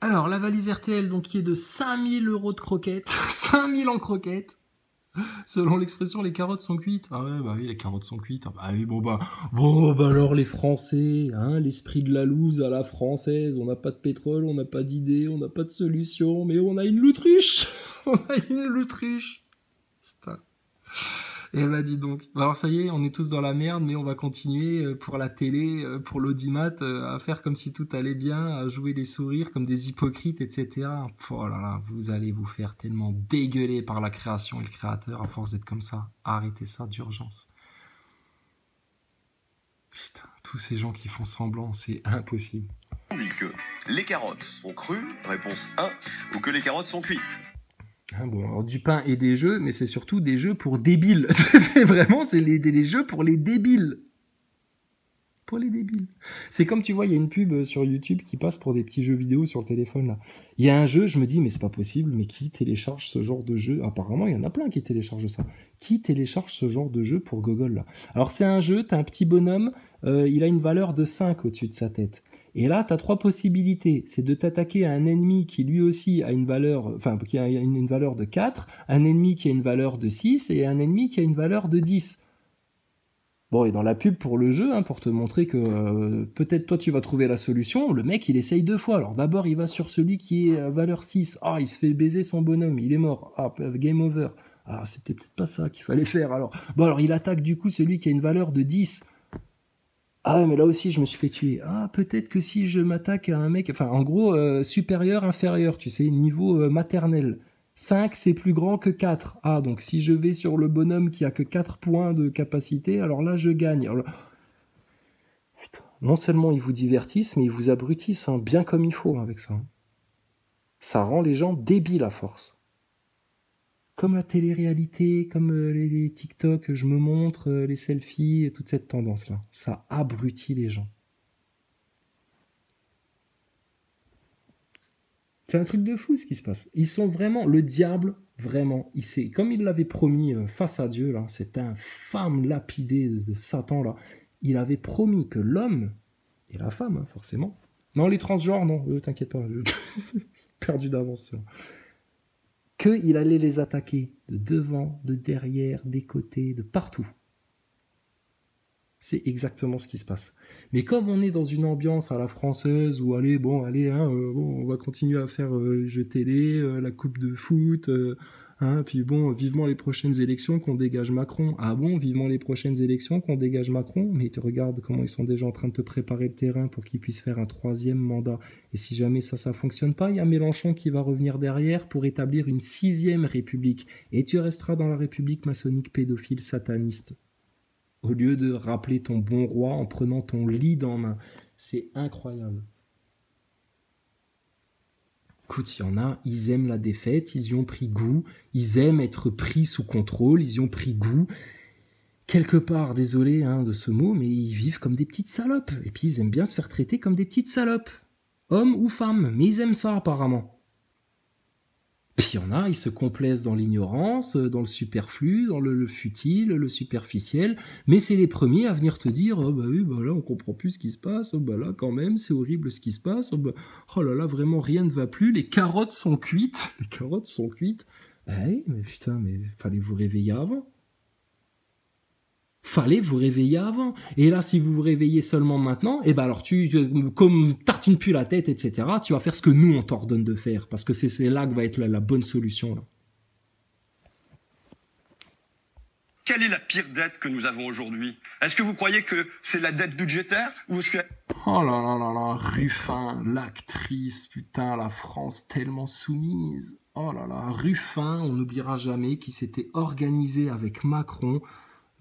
Alors, la valise RTL, donc, qui est de 5000 € de croquettes. 5000 en croquettes. Selon l'expression, les carottes sont cuites. Ah ouais, bah oui, les carottes sont cuites. Ah bah oui, bon, bah alors les Français, hein, l'esprit de la loose à la française. On n'a pas de pétrole, on n'a pas d'idée, on n'a pas de solution, mais on a une loutruche. On a une loutruche. Putain. Eh bah dis donc. Alors ça y est, on est tous dans la merde, mais on va continuer pour la télé, pour l'audimat, à faire comme si tout allait bien, à jouer les sourires comme des hypocrites, etc. Oh là là, vous allez vous faire tellement dégueuler par la création et le créateur à force d'être comme ça. Arrêtez ça d'urgence. Putain, tous ces gens qui font semblant, c'est impossible. On dit que les carottes sont crues, réponse 1, ou que les carottes sont cuites. Ah bon, alors du pain et des jeux, mais c'est surtout des jeux pour débiles. C'est vraiment, c'est les jeux pour les débiles. Pour les débiles. C'est comme, tu vois, il y a une pub sur YouTube qui passe pour des petits jeux vidéo sur le téléphone, là. Il y a un jeu, je me dis, mais c'est pas possible, mais qui télécharge ce genre de jeu? Apparemment, il y en a plein qui téléchargent ça. Qui télécharge ce genre de jeu pour Google, là? Alors, c'est un jeu, t'as un petit bonhomme, il a une valeur de 5 au-dessus de sa tête. Et là, tu as 3 possibilités. C'est de t'attaquer à un ennemi qui lui aussi a une valeur, enfin, qui a une valeur de 4, un ennemi qui a une valeur de 6 et un ennemi qui a une valeur de 10. Bon, et dans la pub pour le jeu, hein, pour te montrer que peut-être toi tu vas trouver la solution, le mec il essaye 2 fois. Alors d'abord il va sur celui qui est à valeur 6. Ah, il se fait baiser son bonhomme, il est mort. Ah, game over. Ah, c'était peut-être pas ça qu'il fallait faire alors. Bon, alors il attaque du coup celui qui a une valeur de 10. Ah, mais là aussi, je me suis fait tuer. Ah, peut-être que si je m'attaque à un mec... Enfin, en gros, supérieur, inférieur, tu sais, niveau maternel. 5, c'est plus grand que 4. Ah, donc si je vais sur le bonhomme qui a que 4 points de capacité, alors là, je gagne. Alors, putain, non seulement ils vous divertissent, mais ils vous abrutissent, hein, bien comme il faut avec ça. Ça rend les gens débiles à force. Comme la télé-réalité, comme les TikTok, je me montre, les selfies, et toute cette tendance-là. Ça abrutit les gens. C'est un truc de fou ce qui se passe. Ils sont vraiment, le diable, vraiment, comme il l'avait promis face à Dieu, là, cette infâme lapidé de Satan, là, il avait promis que l'homme, et la femme, hein, forcément, non, les transgenres, non, t'inquiète pas, c'est perdu d'avance, qu'il allait les attaquer de devant, de derrière, des côtés, de partout. C'est exactement ce qui se passe. Mais comme on est dans une ambiance à la française où allez, on va continuer à faire les jeux télé, la coupe de foot, puis bon, vivement les prochaines élections qu'on dégage Macron. Ah bon, vivement les prochaines élections qu'on dégage Macron. Mais tu regardes comment ils sont déjà en train de te préparer le terrain pour qu'ils puissent faire un 3e mandat. Et si jamais ça fonctionne pas, il y a Mélenchon qui va revenir derrière pour établir une 6e république. Et tu resteras dans la république maçonnique pédophile sataniste. Au lieu de rappeler ton bon roi en prenant ton lead en main. C'est incroyable. Écoute, il y en a, ils aiment la défaite, ils y ont pris goût, ils aiment être pris sous contrôle, ils y ont pris goût. Quelque part, désolé de ce mot, mais ils vivent comme des petites salopes. Et puis ils aiment bien se faire traiter comme des petites salopes. Hommes ou femmes, mais ils aiment ça apparemment. Puis il y en a, ils se complaisent dans l'ignorance, dans le superflu, dans le futile, le superficiel, mais c'est les premiers à venir te dire « Oh bah oui, bah là on comprend plus ce qui se passe, oh bah là quand même c'est horrible ce qui se passe, oh là là vraiment rien ne va plus, les carottes sont cuites, les carottes sont cuites. » Ah oui, mais putain, mais fallait vous réveiller avant. Fallait vous réveiller avant. Et là, si vous vous réveillez seulement maintenant, et ben alors comme tartine plus la tête, etc., tu vas faire ce que nous, on t'ordonne de faire. Parce que c'est là que va être la bonne solution. Là. Quelle est la pire dette que nous avons aujourd'hui? Est-ce que vous croyez que c'est la dette budgétaire ou est-ce que... Oh là là là là, Ruffin, l'actrice, putain, la France tellement soumise. Oh là là, Ruffin, on n'oubliera jamais, qui s'était organisé avec Macron.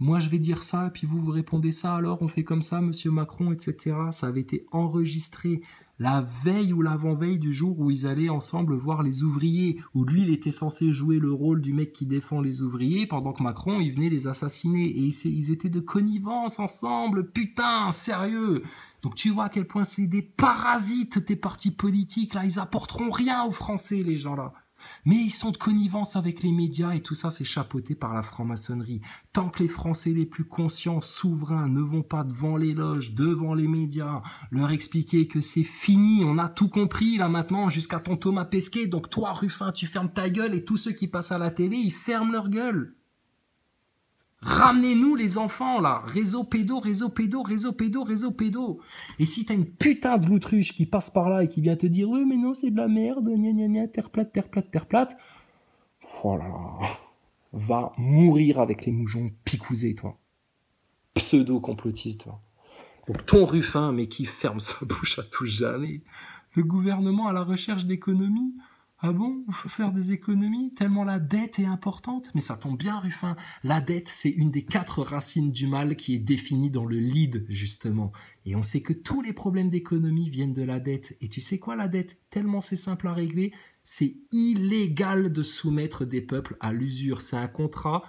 Moi, je vais dire ça, puis vous répondez ça, alors on fait comme ça, monsieur Macron, etc. Ça avait été enregistré la veille ou l'avant-veille du jour où ils allaient ensemble voir les ouvriers, où lui, il était censé jouer le rôle du mec qui défend les ouvriers, pendant que Macron, il venait les assassiner. Et ils étaient de connivence ensemble, putain, sérieux. Donc tu vois à quel point c'est des parasites, tes partis politiques, là, ils apporteront rien aux Français, les gens là. Mais ils sont de connivence avec les médias et tout ça, c'est chapeauté par la franc-maçonnerie. Tant que les Français les plus conscients, souverains, ne vont pas devant les loges, devant les médias, leur expliquer que c'est fini, on a tout compris là maintenant, jusqu'à ton Thomas Pesquet, donc toi Ruffin, tu fermes ta gueule et tous ceux qui passent à la télé, ils ferment leur gueule. Ramenez-nous les enfants là, réseau pédo, réseau pédo, réseau pédo, réseau pédo. Et si t'as une putain de l'autruche qui passe par là et qui vient te dire mais non c'est de la merde, gna gna gna, terre plate, terre plate, terre plate, oh là là, va mourir avec les moujons picousés toi, pseudo-complotiste toi. Donc ton Ruffin mais qui ferme sa bouche à tout jamais. Le gouvernement à la recherche d'économies. Ah bon, il faut faire des économies tellement la dette est importante. Mais ça tombe bien, Ruffin. La dette, c'est une des 4 racines du mal qui est définie dans le lead, justement. Et on sait que tous les problèmes d'économie viennent de la dette. Et tu sais quoi, la dette? Tellement c'est simple à régler, c'est illégal de soumettre des peuples à l'usure. C'est un contrat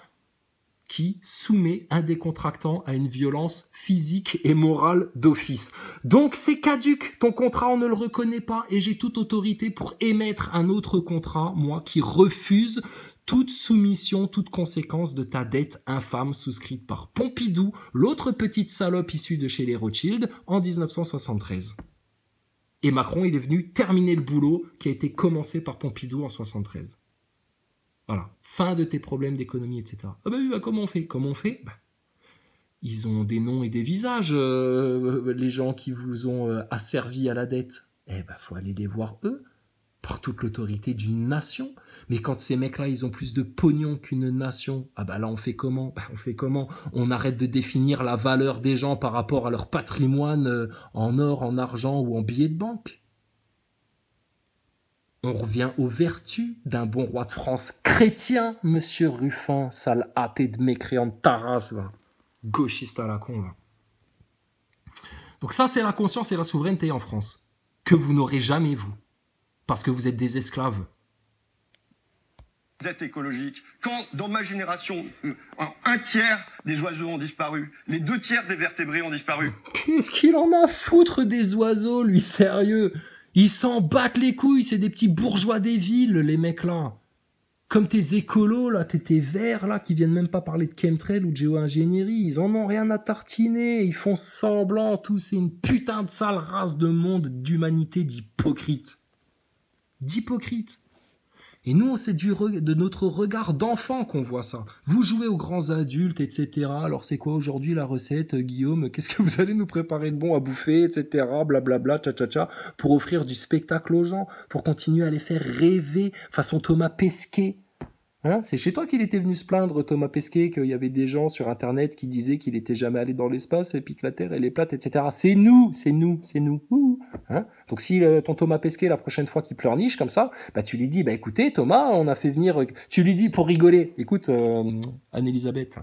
qui soumet un des contractants à une violence physique et morale d'office. Donc c'est caduc, ton contrat on ne le reconnaît pas et j'ai toute autorité pour émettre un autre contrat, moi qui refuse toute soumission, toute conséquence de ta dette infâme souscrite par Pompidou, l'autre petite salope issue de chez les Rothschild en 1973. Et Macron il est venu terminer le boulot qui a été commencé par Pompidou en 73. Voilà, fin de tes problèmes d'économie, etc. Ah bah oui, bah comment on fait? Comment on fait? Bah, ils ont des noms et des visages, les gens qui vous ont asservi à la dette. Eh ben, faut aller les voir eux, par toute l'autorité d'une nation. Mais quand ces mecs-là, ils ont plus de pognon qu'une nation, ah bah là, on fait comment? Bah, on fait comment? On arrête de définir la valeur des gens par rapport à leur patrimoine en or, en argent ou en billets de banque. On revient aux vertus d'un bon roi de France chrétien, monsieur Ruffin, sale athée de mécréant de ta race, va. Gauchiste à la con, va. Donc ça, c'est la conscience et la souveraineté en France, que vous n'aurez jamais, vous, parce que vous êtes des esclaves. Dette écologique. Quand, dans ma génération, un tiers des oiseaux ont disparu, les 2 tiers des vertébrés ont disparu. Qu'est-ce qu'il en a à foutre des oiseaux, lui, sérieux? Ils s'en battent les couilles, c'est des petits bourgeois des villes, les mecs là. Comme tes écolos là, tes verts là, qui viennent même pas parler de chemtrail ou de géo-ingénierie, ils en ont rien à tartiner, ils font semblant, tous, c'est une putain de sale race de monde, d'humanité, d'hypocrites. D'hypocrites. Et nous, c'est de notre regard d'enfant qu'on voit ça. Vous jouez aux grands adultes, etc. Alors c'est quoi aujourd'hui la recette, Guillaume? Qu'est-ce que vous allez nous préparer de bon à bouffer, etc. Blablabla, tcha-tcha-tcha, pour offrir du spectacle aux gens, pour continuer à les faire rêver, façon Thomas Pesquet. Hein, c'est chez toi qu'il était venu se plaindre, Thomas Pesquet, qu'il y avait des gens sur Internet qui disaient qu'il était jamais allé dans l'espace et puis que la Terre elle est plate, etc. C'est nous, c'est nous, c'est nous. Hein, donc si ton Thomas Pesquet, la prochaine fois qu'il pleurniche comme ça, bah tu lui dis, bah écoutez Thomas, on a fait venir... Tu lui dis pour rigoler, écoute Anne-Elisabeth,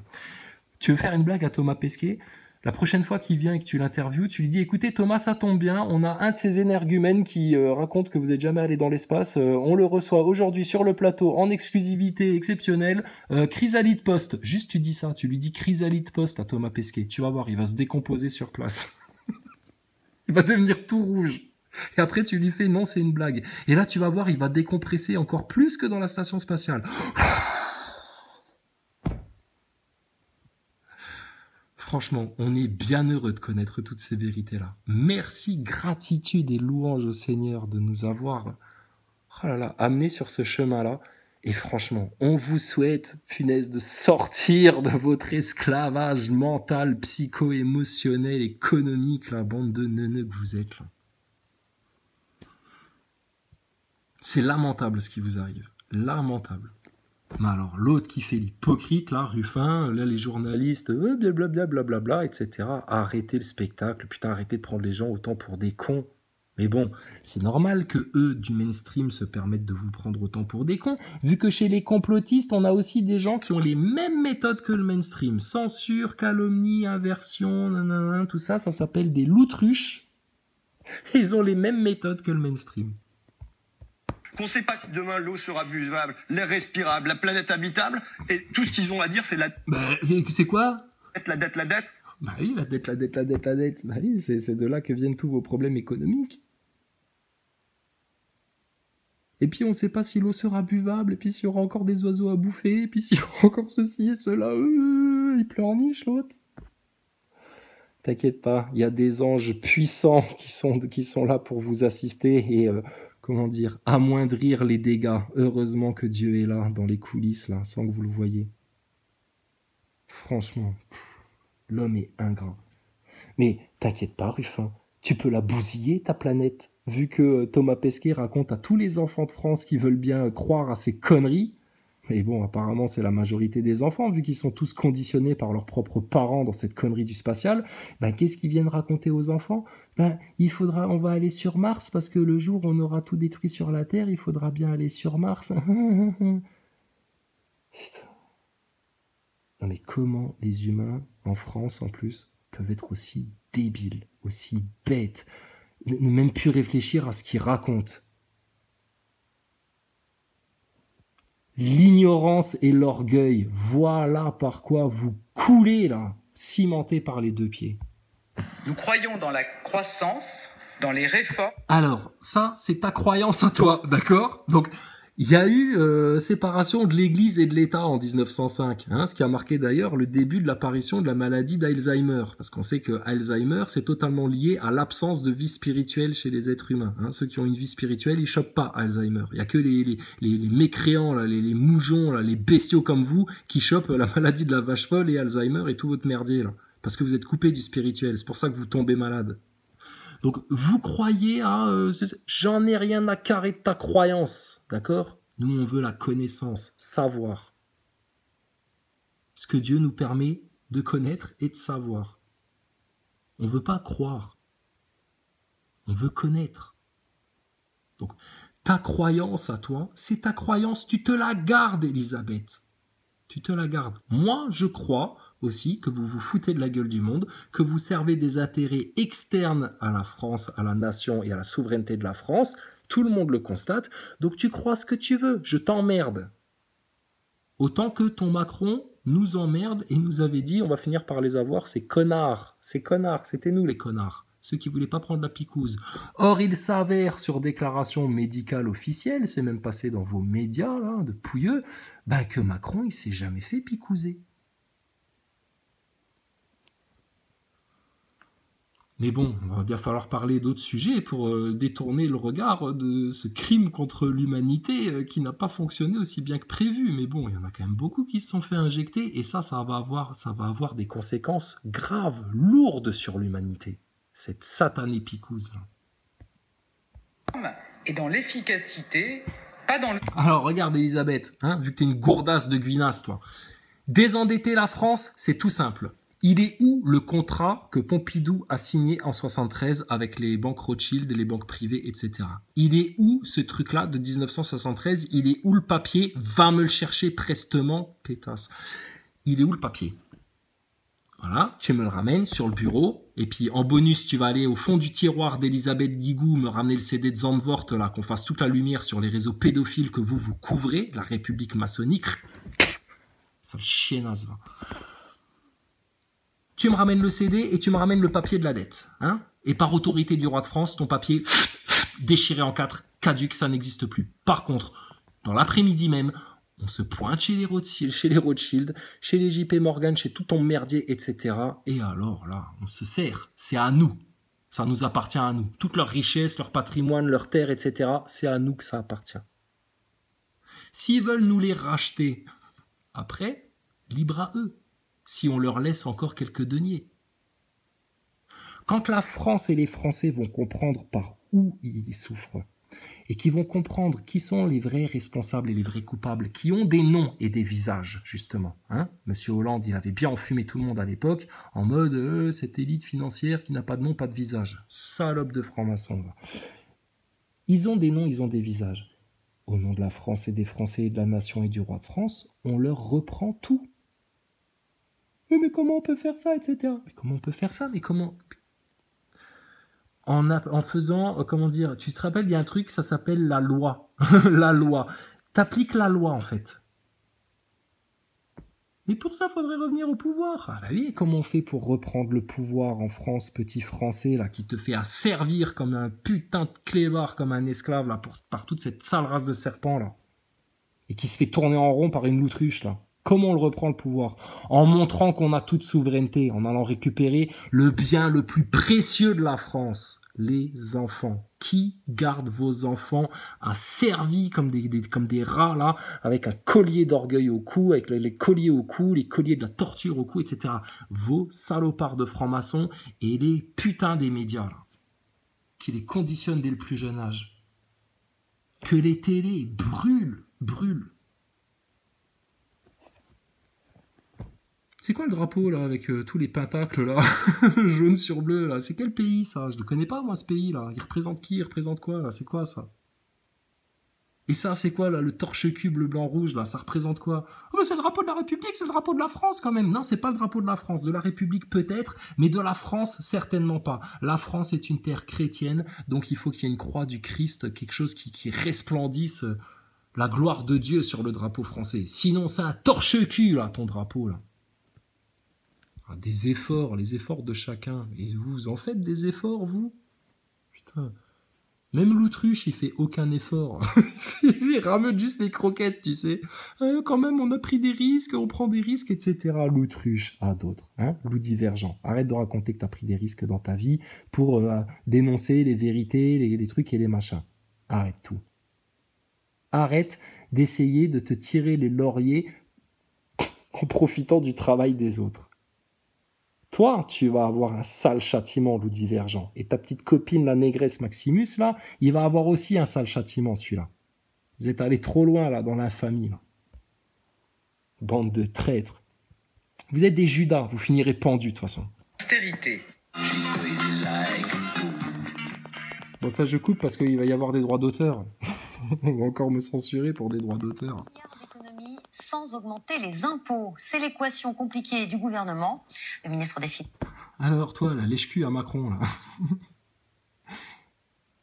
tu veux faire une blague à Thomas Pesquet? La prochaine fois qu'il vient et que tu l'interviews, tu lui dis, écoutez Thomas, ça tombe bien, on a un de ces énergumènes qui raconte que vous n'êtes jamais allé dans l'espace, on le reçoit aujourd'hui sur le plateau en exclusivité exceptionnelle, Chrysalide Post. Juste tu dis ça, tu lui dis Chrysalide Post à Thomas Pesquet, tu vas voir, il va se décomposer sur place. Il va devenir tout rouge. Et après tu lui fais, non c'est une blague. Et là tu vas voir, il va décompresser encore plus que dans la station spatiale. Franchement, on est bien heureux de connaître toutes ces vérités-là. Merci, gratitude et louange au Seigneur de nous avoir amenés sur ce chemin-là. Et franchement, on vous souhaite, punaise, de sortir de votre esclavage mental, psycho-émotionnel, économique, la bande de neuneux que vous êtes. Là. C'est lamentable ce qui vous arrive. Lamentable. Mais alors, l'autre qui fait l'hypocrite, là, Ruffin, là, les journalistes, blablabla, etc. Arrêtez le spectacle, putain, arrêtez de prendre les gens autant pour des cons. Mais bon, c'est normal que eux, du mainstream, se permettent de vous prendre autant pour des cons, vu que chez les complotistes, on a aussi des gens qui ont les mêmes méthodes que le mainstream. Censure, calomnie, inversion, nanana, tout ça, ça s'appelle des loutruches. Ils ont les mêmes méthodes que le mainstream. Qu'on ne sait pas si demain l'eau sera buvable, l'air respirable, la planète habitable, et tout ce qu'ils ont à dire, c'est la... Bah, c'est quoi? La dette. Bah oui, la dette. Bah oui, c'est de là que viennent tous vos problèmes économiques. Et puis on ne sait pas si l'eau sera buvable, et puis s'il y aura encore des oiseaux à bouffer, et puis s'il y aura encore ceci et cela. Il pleurniche l'autre. T'inquiète pas, il y a des anges puissants qui sont là pour vous assister et, comment dire, amoindrir les dégâts. Heureusement que Dieu est là, dans les coulisses, là, sans que vous le voyez. Franchement, l'homme est ingrat. Mais t'inquiète pas, Ruffin, tu peux la bousiller, ta planète. Vu que Thomas Pesquet raconte à tous les enfants de France qui veulent bien croire à ces conneries. Mais bon, apparemment, c'est la majorité des enfants, vu qu'ils sont tous conditionnés par leurs propres parents dans cette connerie du spatial. Ben, qu'est-ce qu'ils viennent raconter aux enfants? Ben, on va aller sur Mars, parce que le jour où on aura tout détruit sur la Terre, il faudra bien aller sur Mars. Putain. Non mais comment les humains, en France en plus, peuvent être aussi débiles, aussi bêtes, ne même plus réfléchir à ce qu'ils racontent? L'ignorance et l'orgueil, voilà par quoi vous coulez là, cimenté par les deux pieds. Nous croyons dans la croissance, dans les réformes. Alors, ça, c'est ta croyance à toi, d'accord? Donc, il y a eu séparation de l'Église et de l'État en 1905, ce qui a marqué d'ailleurs le début de l'apparition de la maladie d'Alzheimer, parce qu'on sait que Alzheimer, c'est totalement lié à l'absence de vie spirituelle chez les êtres humains. Ceux qui ont une vie spirituelle, ils chopent pas Alzheimer. Il y a que les mécréants, là, les moujons, là, les bestiaux comme vous, qui chopent la maladie de la vache folle et Alzheimer et tout votre merdier, là, parce que vous êtes coupé du spirituel. C'est pour ça que vous tombez malade. Donc, vous croyez à... j'en ai rien à carrer de ta croyance, d'accord? Nous, on veut la connaissance, savoir. Ce que Dieu nous permet de connaître et de savoir. On ne veut pas croire. On veut connaître. Donc, ta croyance à toi, c'est ta croyance, tu te la gardes, Elisabeth. Tu te la gardes. Moi, je crois aussi que vous vous foutez de la gueule du monde, que vous servez des intérêts externes à la France, à la nation et à la souveraineté de la France. Tout le monde le constate. Donc tu crois ce que tu veux. Je t'emmerde. Autant que ton Macron nous emmerde et nous avait dit on va finir par les avoir, ces connards. Ces connards, c'était nous les connards. Ceux qui voulaient pas prendre la picouse. Or, il s'avère sur déclaration médicale officielle, c'est même passé dans vos médias là, de pouilleux, que Macron il s'est jamais fait picouser. Mais bon, il va bien falloir parler d'autres sujets pour détourner le regard de ce crime contre l'humanité qui n'a pas fonctionné aussi bien que prévu. Mais bon, il y en a quand même beaucoup qui se sont fait injecter et ça va avoir des conséquences graves, lourdes sur l'humanité. Cette satanée picouse. Et dans l'efficacité, pas dans le... Alors, regarde Elisabeth, vu que t'es une gourdasse de Guinas, toi. Désendetter la France, c'est tout simple. Il est où le contrat que Pompidou a signé en 73 avec les banques Rothschild, les banques privées, etc. Il est où ce truc-là de 1973? Il est où le papier? Va me le chercher prestement, pétasse. Il est où le papier? Voilà, tu me le ramènes sur le bureau, et puis en bonus, tu vas aller au fond du tiroir d'Elisabeth Guigou, me ramener le CD de Zandvoort, là, qu'on fasse toute la lumière sur les réseaux pédophiles que vous couvrez, la République maçonnique. Sale chiennasse, va. Tu me ramènes le CD et tu me ramènes le papier de la dette. Et par autorité du roi de France, ton papier déchiré en 4, caduc, ça n'existe plus. Par contre, dans l'après-midi même, on se pointe chez les Rothschild, chez les JP Morgan, chez tout ton merdier, etc. Et alors là, on se sert. C'est à nous. Ça nous appartient à nous. Toute leur richesse, leur patrimoine, leur terre, etc. C'est à nous que ça appartient. S'ils veulent nous les racheter après, libre à eux. Si on leur laisse encore quelques deniers. Quand la France et les Français vont comprendre par où ils souffrent, et qui vont comprendre qui sont les vrais responsables et les vrais coupables, qui ont des noms et des visages, justement. Monsieur Hollande, il avait bien enfumé tout le monde à l'époque, en mode cette élite financière qui n'a pas de nom, pas de visage. Salope de franc-maçon. Ils ont des noms, ils ont des visages. Au nom de la France et des Français et de la nation et du roi de France, on leur reprend tout. Mais comment on peut faire ça, etc. Mais comment on peut faire ça? Mais comment... En faisant, comment dire, tu te rappelles, il y a un truc, ça s'appelle la loi. La loi. T'appliques la loi, en fait. Mais pour ça, il faudrait revenir au pouvoir. Ah bah oui, comment on fait pour reprendre le pouvoir en France, petit Français, là, qui te fait asservir comme un putain de clébard, comme un esclave, là, par toute cette sale race de serpents, là. Et qui se fait tourner en rond par une loutruche, là. Comment on le reprend, le pouvoir? En montrant qu'on a toute souveraineté, en allant récupérer le bien le plus précieux de la France, les enfants. Qui garde vos enfants asservis comme des rats, là, avec un collier d'orgueil au cou, avec les colliers au cou, les colliers de la torture au cou, etc. Vos salopards de francs-maçons et les putains des médias, là, qui les conditionnent dès le plus jeune âge. Que les télés brûlent. C'est quoi le drapeau là avec tous les pentacles là, jaune sur bleu là? C'est quel pays ça? Je ne connais pas moi ce pays là. Il représente qui? Il représente quoi là? C'est quoi ça? Et ça c'est quoi là? Le torche-cul bleu blanc rouge là, ça représente quoi? Oh mais c'est le drapeau de la République, c'est le drapeau de la France quand même. Non, c'est pas le drapeau de la France, de la République peut-être, mais de la France certainement pas. La France est une terre chrétienne, donc il faut qu'il y ait une croix du Christ, quelque chose qui resplendisse la gloire de Dieu sur le drapeau français. Sinon c'est un torche-cul là ton drapeau là. Des efforts, les efforts de chacun. Et vous en faites des efforts, vous? Putain. Même l'autruche, il fait aucun effort. Il ramène juste les croquettes, tu sais. Quand même, on a pris des risques, on prend des risques, etc. L'autruche, d'autres. Loup divergent. Arrête de raconter que tu as pris des risques dans ta vie pour dénoncer les vérités, les trucs et les machins. Arrête tout. Arrête d'essayer de te tirer les lauriers en profitant du travail des autres. Toi, tu vas avoir un sale châtiment, loup divergent. Et ta petite copine, la négresse Maximus, là, il va avoir aussi un sale châtiment, celui-là. Vous êtes allés trop loin, là, dans l'infamie, là. Bande de traîtres. Vous êtes des Judas, vous finirez pendus, de toute façon. Austérité. Bon, ça, je coupe parce qu'il va y avoir des droits d'auteur. On va encore me censurer pour des droits d'auteur. Sans augmenter les impôts. C'est l'équation compliquée du gouvernement. Le ministre des Finances. Alors, toi, là, lèche-cul à Macron, là.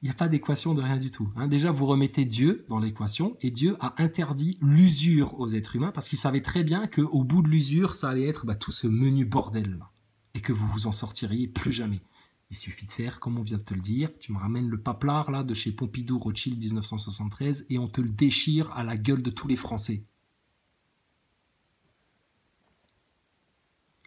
Il n'y a pas d'équation de rien du tout. Déjà, vous remettez Dieu dans l'équation, et Dieu a interdit l'usure aux êtres humains, parce qu'il savait très bien qu'au bout de l'usure, ça allait être tout ce menu bordel, là, et que vous vous en sortiriez plus jamais. Il suffit de faire, comme on vient de te le dire, tu me ramènes le paplard, là, de chez Pompidou, Rothschild, 1973, et on te le déchire à la gueule de tous les Français.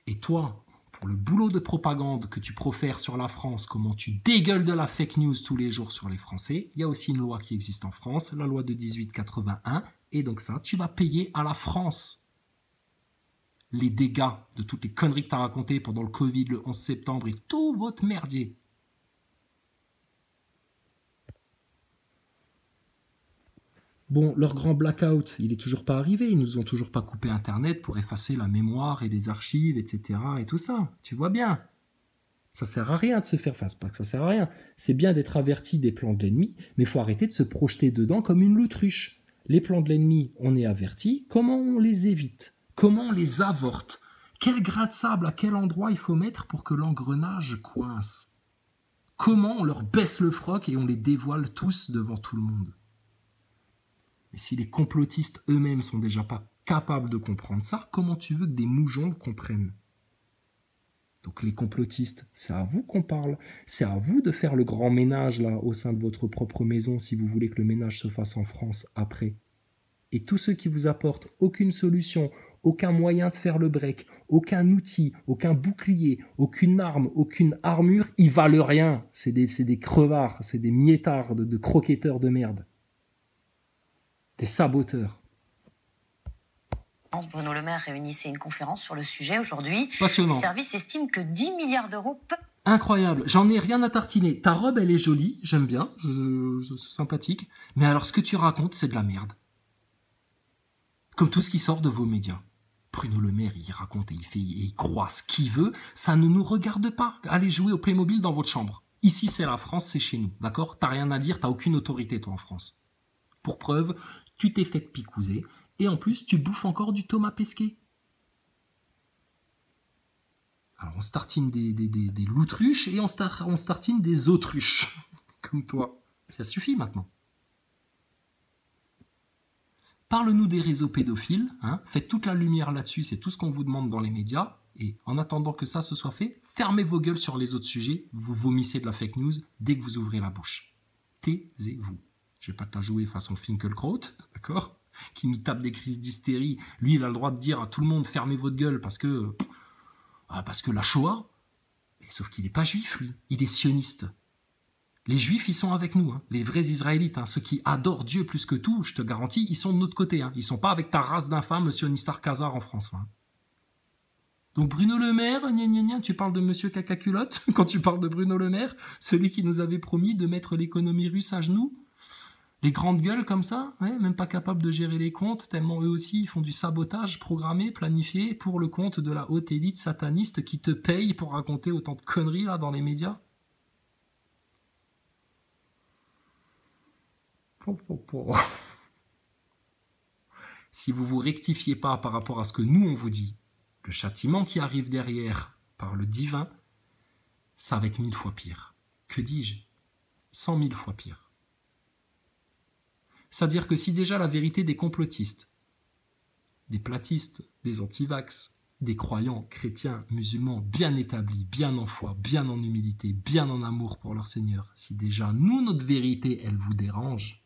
Et toi, pour le boulot de propagande que tu profères sur la France, comment tu dégueules de la fake news tous les jours sur les Français, il y a aussi une loi qui existe en France, la loi de 1881, et donc ça, tu vas payer à la France les dégâts de toutes les conneries que tu as racontées pendant le Covid, le 11 septembre et tout votre merdier. Bon, leur grand blackout, il est toujours pas arrivé. Ils nous ont toujours pas coupé Internet pour effacer la mémoire et les archives, etc. et tout ça. Tu vois bien. Ça sert à rien de se faire face. Pas que ça sert à rien. C'est bien d'être averti des plans de l'ennemi, mais il faut arrêter de se projeter dedans comme une l'autruche. Les plans de l'ennemi, on est averti. Comment on les évite? Comment on les avorte? Quel grain de sable, à quel endroit il faut mettre pour que l'engrenage coince? Comment on leur baisse le froc et on les dévoile tous devant tout le monde? Mais si les complotistes eux-mêmes sont déjà pas capables de comprendre ça, comment tu veux que des moujons le comprennent? Donc les complotistes, c'est à vous qu'on parle. C'est à vous de faire le grand ménage là au sein de votre propre maison si vous voulez que le ménage se fasse en France après. Et tous ceux qui vous apportent aucune solution, aucun moyen de faire le break, aucun outil, aucun bouclier, aucune arme, aucune armure, ils valent rien. C'est des crevards, c'est des miettards de croquetteurs de merde. Des saboteurs. Bruno Le Maire réunissait une conférence sur le sujet aujourd'hui. Passionnant. Le service estime que 10 milliards d'euros peuvent... Incroyable. J'en ai rien à tartiner. Ta robe, elle est jolie. J'aime bien. C'est sympathique. Mais alors, ce que tu racontes, c'est de la merde. Comme tout ce qui sort de vos médias. Bruno Le Maire, il raconte et il croit ce qu'il veut. Ça ne nous regarde pas. Allez jouer au Playmobil dans votre chambre. Ici, c'est la France, c'est chez nous. D'accord? T'as rien à dire, t'as aucune autorité, toi, en France. Pour preuve, tu t'es fait picouser, et en plus, tu bouffes encore du Thomas Pesquet. Alors, on se tartine des loutruches, et on se tartine des autruches, comme toi. Ça suffit maintenant. Parle-nous des réseaux pédophiles, hein, faites toute la lumière là-dessus, c'est tout ce qu'on vous demande dans les médias. Et en attendant que ça se soit fait, fermez vos gueules sur les autres sujets, vous vomissez de la fake news dès que vous ouvrez la bouche. Taisez-vous. Je vais pas te la jouer façon Finkelkraut, d'accord, qui nous tape des crises d'hystérie. Lui, il a le droit de dire à tout le monde, fermez votre gueule parce que la Shoah, mais sauf qu'il n'est pas juif, lui, il est sioniste. Les juifs, ils sont avec nous, hein. Les vrais Israélites, hein, ceux qui adorent Dieu plus que tout, je te garantis, ils sont de notre côté. Hein. Ils sont pas avec ta race d'infâmes sionistes Khazar en France. Hein. Donc Bruno Le Maire, tu parles de Monsieur Cacaculotte quand tu parles de Bruno Le Maire, celui qui nous avait promis de mettre l'économie russe à genoux. Les grandes gueules comme ça, ouais, même pas capables de gérer les comptes, tellement eux aussi ils font du sabotage programmé, planifié pour le compte de la haute élite sataniste qui te paye pour raconter autant de conneries là dans les médias. Si vous vous rectifiez pas par rapport à ce que nous on vous dit, le châtiment qui arrive derrière par le divin, ça va être 1000 fois pire. Que dis-je? 100 000 fois pire. C'est-à-dire que si déjà la vérité des complotistes, des platistes, des antivax, des croyants chrétiens, musulmans, bien établis, bien en foi, bien en humilité, bien en amour pour leur Seigneur, si déjà nous, notre vérité, elle vous dérange,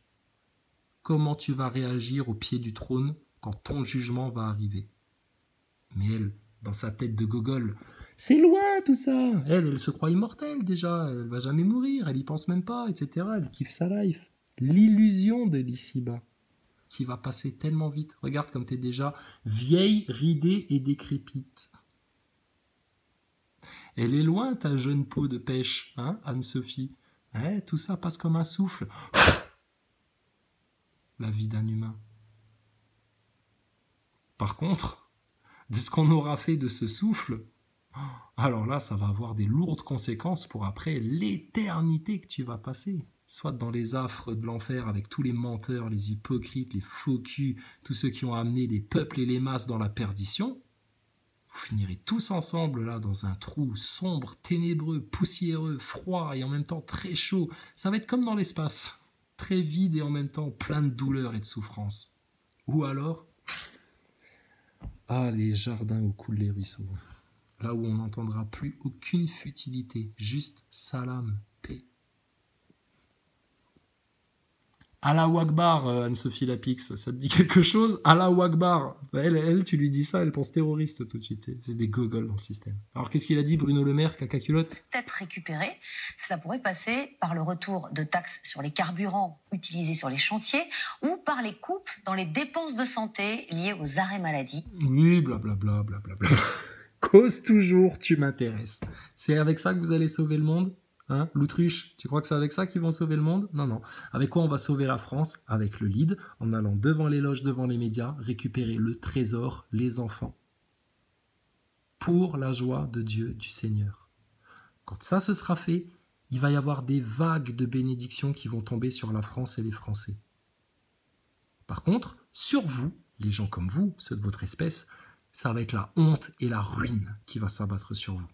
comment tu vas réagir au pied du trône quand ton jugement va arriver? Mais elle, dans sa tête de gogol, c'est loin tout ça. Elle se croit immortelle déjà, elle va jamais mourir, elle y pense même pas, etc. Elle kiffe sa life. L'illusion de l'ici-bas qui va passer tellement vite. Regarde comme t'es déjà vieille, ridée et décrépite. Elle est loin ta jeune peau de pêche, hein, Anne-Sophie. Ouais, tout ça passe comme un souffle. La vie d'un humain. Par contre, de ce qu'on aura fait de ce souffle, alors là, ça va avoir des lourdes conséquences pour après l'éternité que tu vas passer. Soit dans les affres de l'enfer avec tous les menteurs, les hypocrites, les faux culs, tous ceux qui ont amené les peuples et les masses dans la perdition. Vous finirez tous ensemble là dans un trou sombre, ténébreux, poussiéreux, froid et en même temps très chaud. Ça va être comme dans l'espace, très vide et en même temps plein de douleur et de souffrance. Ou alors, les jardins au coul des ruisseaux. Là où on n'entendra plus aucune futilité, juste salam, paix. Allahu Akbar, Anne-Sophie Lapix, ça te dit quelque chose? Allahu Akbar. Elle, tu lui dis ça, elle pense terroriste tout de suite. C'est des gogoles dans le système. Alors qu'est-ce qu'il a dit Bruno Le Maire, cacaculotte? Peut-être récupéré. Cela pourrait passer par le retour de taxes sur les carburants utilisés sur les chantiers ou par les coupes dans les dépenses de santé liées aux arrêts maladie. Oui, blablabla, blablabla. Cause toujours, tu m'intéresses. C'est avec ça que vous allez sauver le monde? Hein, l'autruche, tu crois que c'est avec ça qu'ils vont sauver le monde? Non, non. Avec quoi on va sauver la France? Avec le lead, en allant devant les loges, devant les médias, récupérer le trésor, les enfants. Pour la joie de Dieu, du Seigneur. Quand ça se sera fait, il va y avoir des vagues de bénédictions qui vont tomber sur la France et les Français. Par contre, sur vous, les gens comme vous, ceux de votre espèce, ça va être la honte et la ruine qui va s'abattre sur vous.